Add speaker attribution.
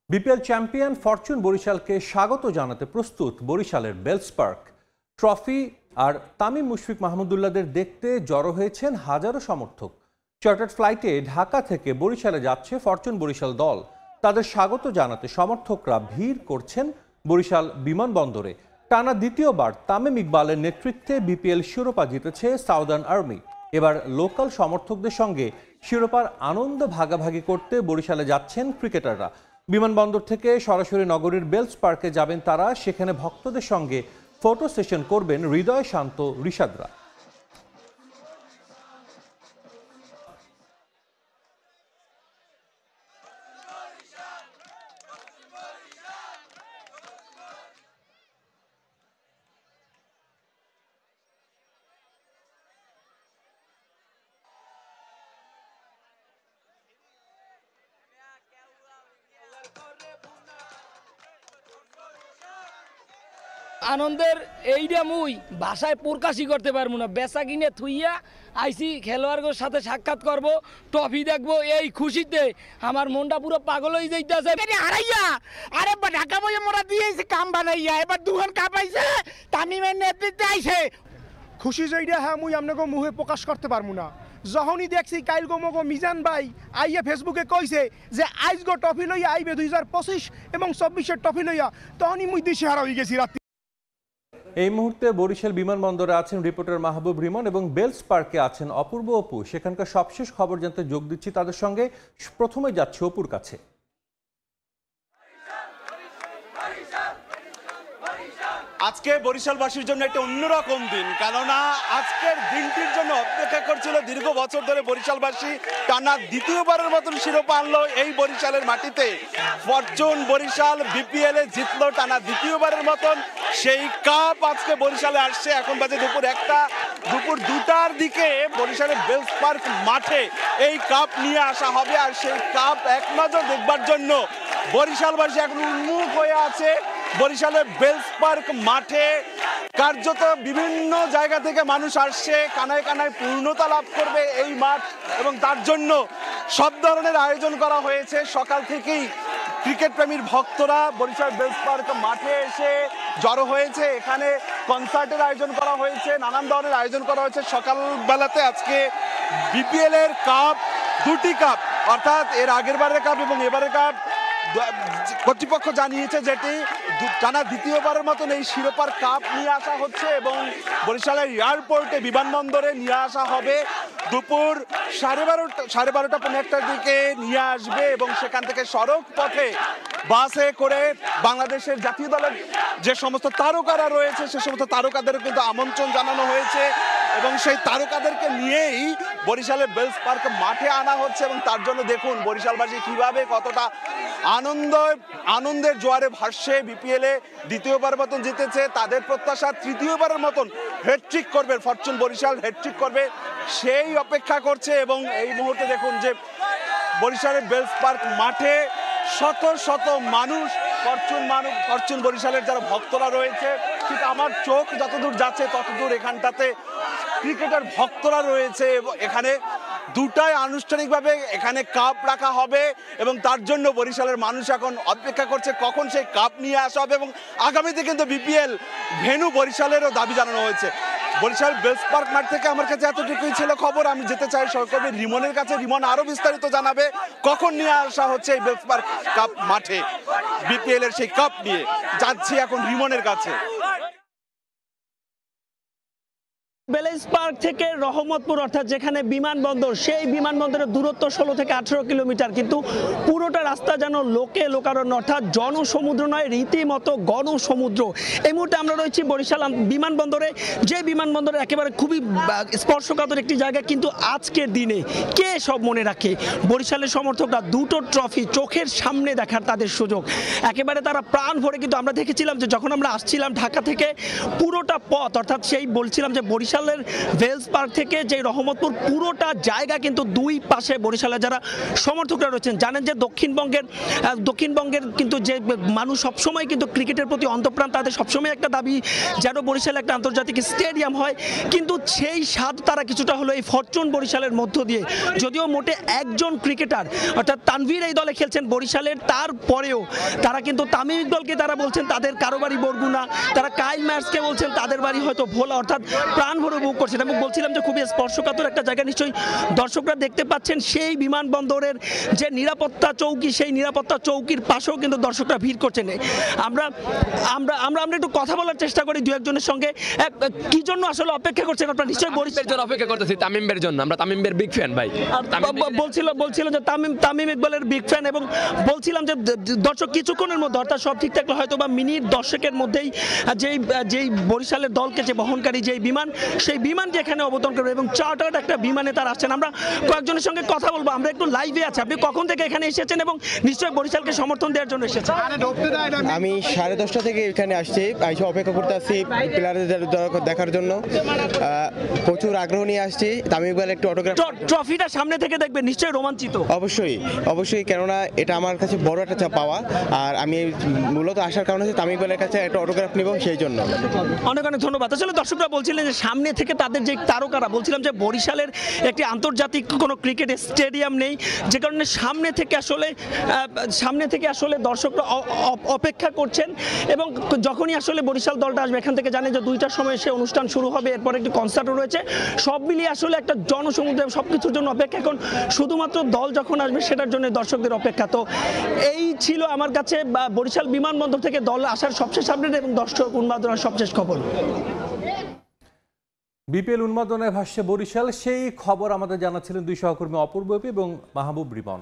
Speaker 1: BPL champion Fortune বরিশালকে স্বাগত জানাতে প্রস্তুত বরিশালের বেলস পার্ক। ট্রফি আর তামিম মুশফিক মাহমুদুল্লাহদের দেখতে জড়ো হয়েছেন হাজারো সমর্থক। চার্টার্ড ফ্লাইটে ঢাকা থেকে বরিশালে যাচ্ছে ফরচুন বরিশাল দল। তাদের স্বাগত জানাতে সমর্থকরা ভিড় করছেন বরিশাল বিমানবন্দরে। টানা দ্বিতীয়বার তামিম ইকবালের নেতৃত্বে বিপিএল শিরোপা জিতেছে সাউদার্ন আর্মি। এবার লোকাল সমর্থকদের সঙ্গে শিরোপার আনন্দ ভাগাভাগি করতে বরিশালে যাচ্ছেন ক্রিকেটাররা। বিমানবন্দর থেকে সরাসরি নগরীর বেলস পার্কে যাবেন তারা। সেখানে ভক্তদের সঙ্গে ফটো সেশন করবেন হৃদয় শান্ত ঋষাদরা।
Speaker 2: আনন্দের এইটা মুই ভাষায় প্রকাশই করতে পারবো না। বেচা কিনে থুইয়া আইসি খেলোয়াড়দের সাথে সাক্ষাৎ করব, ট্রফি দেখবো, এই খুশিতে আমার মনটা পুরো পাগল হয়ে যাইতেছে।
Speaker 3: হারাইয়া আরে ঢাকা বইয়ে মোরা দিয়েছে কাম বানাইয়া, এবার দুখান কাপ আইছে তামিমের নেতৃত্বে আইছে। খুশি যেইটা হ্যাঁ মুই আপনাকে মুখে প্রকাশ করতে পারবো না। যখনই দেখছি কাইল গোমগো মিজান ভাই আইয়া ফেসবুকে কইছে যে আইজ গো ট্রফি লইয়া আইবে 2025 এবং 24-এর ট্রফি লইয়া, তখনই মুই দিশে হারা হয়ে গেছি রাত্রি।
Speaker 1: এই মুহূর্তে বরিশাল বিমানবন্দরে আছেন রিপোর্টার মাহবুব রিমন এবং বেলস পার্কে আছেন অপূর্ব অপু। সেখানকার সবশেষ খবর জানতে যোগ দিচ্ছি তাদের সঙ্গে। প্রথমে যাচ্ছি অপুর কাছে।
Speaker 4: আজকে বরিশালবাসীর জন্য একটা অন্যরকম দিন, কেননা আজকের দিনটির জন্য অপেক্ষা করছিল দীর্ঘ বছর ধরে বরিশালবাসী। টানা দ্বিতীয়বারের মতন শিরোপা আনলো এই বরিশালের মাটিতে। ফরচুন বরিশাল বিপিএল এ জিতলো টানা দ্বিতীয়বারের মতন। সেই কাপ আজকে বরিশালে আসছে। এখন বাজে দুপুর 1টা, দুপুর 2টার দিকে বরিশালের বেলস পার্ক মাঠে এই কাপ নিয়ে আসা হবে। আর সেই কাপ এক নজর দেখবার জন্য বরিশালবাসী এখন উন্মুখ হয়ে আছে। বরিশালের বেলস পার্ক মাঠে কার্যত বিভিন্ন জায়গা থেকে মানুষ আসছে, কানায় কানায় পূর্ণতা লাভ করবে এই মাঠ, এবং তার জন্য সব ধরনের আয়োজন করা হয়েছে। সকাল থেকেই ক্রিকেট প্রেমীর ভক্তরা বরিশাল বেলস পার্ক মাঠে এসে জড়ো হয়েছে। এখানে কনসার্টের আয়োজন করা হয়েছে, নানান ধরনের আয়োজন করা হয়েছে। সকালবেলাতে আজকে বিপিএল এর কাপ, দুটি কাপ, অর্থাৎ এর আগের বারের কাপ এবং এবারের কাপ কর্তৃপক্ষ জানিয়েছে যেটি টানা দ্বিতীয়বারের মতন এই শিরোপার কাপ নিয়ে আসা হচ্ছে এবং বরিশালের এয়ারপোর্টে বিমানবন্দরে নিয়ে আসা হবে। দুপুর 12:30 পৌনে 1টার দিকে নিয়ে আসবে এবং সেখান থেকে সড়ক পথে বাসে করে বাংলাদেশের জাতীয় দলের যে সমস্ত তারকারা রয়েছে সে সমস্ত তারকাদের কিন্তু আমন্ত্রণ জানানো হয়েছে এবং সেই তারকাদেরকে নিয়েই বরিশালের বেলস পার্ক মাঠে আনা হচ্ছে। এবং তার জন্য দেখুন বরিশালবাসী কিভাবে কতটা আনন্দের জোয়ারে ভাসছে। বিপিএল এ দ্বিতীয়বার মতন জিতেছে, তাদের প্রত্যাশা তৃতীয়বারের মতন হ্যাটট্রিক করবে ফরচুন বরিশাল, হ্যাটট্রিক করবে সেই অপেক্ষা করছে। এবং এই মুহূর্তে দেখুন যে বরিশালের বেলস পার্ক মাঠে শত শত মানুষ, ফরচুন বরিশালের যারা ভক্তরা রয়েছে, ঠিক আমার চোখ যতদূর যাচ্ছে ততদূর এখানটাতে ক্রিকেটার ভক্তরা রয়েছে। এখানে দুটাই আনুষ্ঠানিকভাবে এখানে কাপ রাখা হবে এবং তার জন্য বরিশালের মানুষ এখন অপেক্ষা করছে কখন সেই কাপ নিয়ে আসা হবে। এবং আগামীতে কিন্তু বিপিএল ভেন্যু বরিশালেরও দাবি জানানো হয়েছে। বরিশাল বেলস পার্ক মাঠ থেকে আমার কাছে এতটুকুই ছিল খবর। আমি যেতে চাই সহকর্মী রিমনের কাছে। রিমন আরো বিস্তারিত জানাবে কখন নিয়ে আসা হচ্ছে এই বেলস পার্ক কাপ মাঠে বিপিএল এর সেই কাপ নিয়ে। যাচ্ছি এখন রিমনের কাছে।
Speaker 5: বেলস পার্ক থেকে রহমতপুর অর্থাৎ যেখানে বিমানবন্দর, সেই বিমানবন্দরের দূরত্ব 16 থেকে 18 কিলোমিটার, কিন্তু পুরোটা রাস্তা যেন লোকে লোকারণ্য, অর্থাৎ জনসমুদ্র নয়, রীতিমতো গণসমুদ্র। এই মুহূর্তে আমরা রয়েছি বরিশাল বিমানবন্দরে, যে বিমানবন্দরে একেবারে খুবই স্পর্শকাতর একটি জায়গা। কিন্তু আজকের দিনে কে সব মনে রাখে? বরিশালের সমর্থকরা দুটো ট্রফি চোখের সামনে দেখার তাদের সুযোগ, একেবারে তারা প্রাণ ভরে। কিন্তু আমরা দেখেছিলাম যে যখন আমরা আসছিলাম ঢাকা থেকে, পুরোটা পথ অর্থাৎ সেই বলছিলাম যে বরিশাল বেলস পার্ক থেকে যে রহমতপুর পুরোটা জায়গা কিন্তু দুই পাশে বরিশালের যারা সমর্থকরা রয়েছেন, জানেন যে দক্ষিণবঙ্গের কিন্তু যে মানুষ সবসময় কিন্তু ক্রিকেটের প্রতি অন্তঃপ্রাণ, তাদের সবসময় একটা দাবি যেন বরিশালে একটা আন্তর্জাতিক স্টেডিয়াম হয়। কিন্তু সেই স্বাদ তারা কিছুটা হলো এই ফরচুন বরিশালের মধ্য দিয়ে যদিও মোটে একজন ক্রিকেটার অর্থাৎ তানভীর এই দলে খেলছেন বরিশালের, তারপরেও তারা কিন্তু তামিম ইকবালকে তারা বলছেন তাদের কারো বাড়ি বরগুনা, তারা কাইল ম্যাটসকে বলছেন তাদের বাড়ি হয়তো ভোলা, অর্থাৎ প্রাণ ভরে বুক করছেন। এবং বলছিলাম যে খুবই স্পর্শকাতর একটা জায়গা, নিশ্চয়ই দর্শকরা দেখতে পাচ্ছেন সেই বিমানবন্দরের যে নিরাপত্তা চৌকি, সেই নিরাপত্তা চৌকির পাশেও কিন্তু দর্শকরা ভিড় করছেন। আমরা আমরা আমরা আমরা একটু কথা বলার চেষ্টা করি দু একজনের সঙ্গে, কি জন্য আসলে অপেক্ষা করছেন আপনারা? নিশ্চয়ই
Speaker 6: বরিশালের জন্য অপেক্ষা করতেছি, তামিমের জন্য। আমরা তামিমের বিগ ফ্যান ভাই।
Speaker 5: বলছিল যে তামিম ইকবালের বিগ ফ্যান, এবং বলছিলাম যে দর্শক কিছুক্ষণের মধ্যে অর্থাৎ সব ঠিক থাকলে হয়তো বা মিনিট 10 মধ্যেই যেই বরিশালের দলকে যে বহনকারী যেই বিমান, সেই বিমানটি এখানে অবতরণ করবে এবং চার্টার্ড একটা বিমানে তারা আসছেন। আমরা কয়েকজনের সঙ্গে কথা বলবো। আমরা একটু লাইভে আছি। আপনি কখন থেকে এখানে এসেছেন এবং নিশ্চয়ই বরিশালকে সমর্থন দেওয়ার জন্য এসেছেন?
Speaker 7: আমি 10:30 থেকে এখানে আসছি, এসে অপেক্ষা করতে আসছি প্লেয়ারদের দেখার জন্য। প্রচুর আগ্রহ নিয়ে আসছি। তামিম ইকবাল একটু অটোগ্রাফ,
Speaker 5: ট্রফিটা সামনে থেকে দেখবেন, নিশ্চয়ই রোমাঞ্চিত।
Speaker 7: অবশ্যই, কেননা এটা আমার কাছে বড় একটা পাওয়া, আর আমি মূলত আসার কারণ হচ্ছে তামিম ইকবালের কাছে একটা অটোগ্রাফ নিব, সেই জন্য।
Speaker 5: অনেক অনেক ধন্যবাদ। আসলে দর্শকরা বলছিলেন যে সামনে থেকে তাদের যে তারকারা, বলছিলাম যে বরিশালের একটি আন্তর্জাতিক কোনো ক্রিকেট স্টেডিয়াম নেই, যে কারণে সামনে থেকে আসলে দর্শকরা অপেক্ষা করছেন। এবং যখনই আসলে বরিশাল দলটা আসবে, এখান থেকে জানে যে 2টার সময় সে অনুষ্ঠান শুরু হবে, এরপর একটি কনসার্টও রয়েছে। সব মিলিয়ে আসলে একটা জনসমুদ্র, সব কিছুর জন্য অপেক্ষা। এখন শুধুমাত্র দল যখন আসবে সেটার জন্য দর্শকদের অপেক্ষা। তো এই ছিল আমার কাছে বরিশাল বিমানবন্দর থেকে দল আসার সবশেষ আপডেট এবং দর্শক উন্মাদনার সবশেষ খবর।
Speaker 1: বিপিএল উন্মাদনায় ভাসছে বরিশাল, সেই খবর আমাদের জানাচ্ছিলেন দুই সহকর্মী অপূর্ব এবং মাহবুব রিমন।